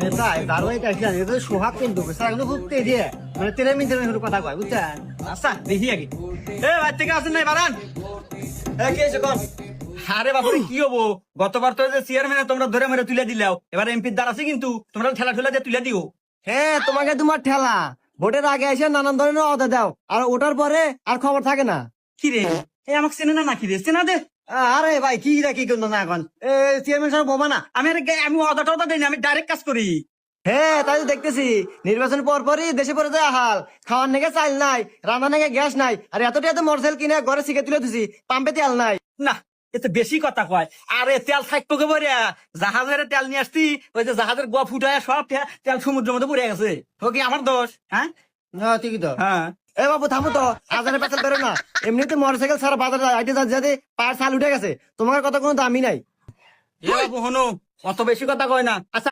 নেতা দারুণ কাইছিলেন এটা সোহাগ কিন্তু স্যার কিন্তু খুব তেজে মানে তেরে মিনিটের কথা কয় বুঝছেন। আচ্ছা দেখি আগে এ ভাই থেকে আসেন নাই বারান কি হয়েছে কোন? আরে বাপুরে কি হবো গতবার তো যে চেয়ারম্যানে তোমরা ধরে মেরে তুলে দিলাও এবার এমপির দ্বার আছে কিন্তু তোমরা ঠেলা ঠেলা দিয়ে তুলে দিও। হ্যাঁ তোমাকে তোমার ঠেলা ভোটের আগে এসে নানান ধরনের অদা দাও আর ওটার পরে আর খবর থাকে না। কি রে এ আমাকে চেনে না নাকি রে চেনা দে আরে ভাই কি কি করতো না এখন চেয়ারম্যান সাহেব বোমা না। আমি অদা টদা দিই না আমি ডাইরেক্ট কাজ করি। হ্যাঁ তাই তো দেখতেছি নির্বাচন পর পরই দেশে পরে যায় হাল খাওয়ার নাকি চাল নাই রান্না নাকি গ্যাস নাই আর এতটা এত মোটরসাইকেল কিনে ঘরে শিখে তুলে দিছি পাম্পে তেল নাই। না এতে বেশি কথা কয় আরে তেল থাকতো কে বলে জাহাজের তেল নিয়ে আসতি ওই যে জাহাজের গোয়া ফুটায় সব তেল সমুদ্রের মধ্যে পড়ে গেছে ও কি আমার দোষ হ্যাঁ ঠিকই তো। হ্যাঁ এ বাবু থামো তো আজারে পেছাল বেরো না এমনিতে মোটরসাইকেল সারা বাজার আইতে যাতে পায়ের ছাল উঠে গেছে তোমার কথা কোনো দামই নাই। এ বাবু হনু অত বেশি কথা কয় না। আচ্ছা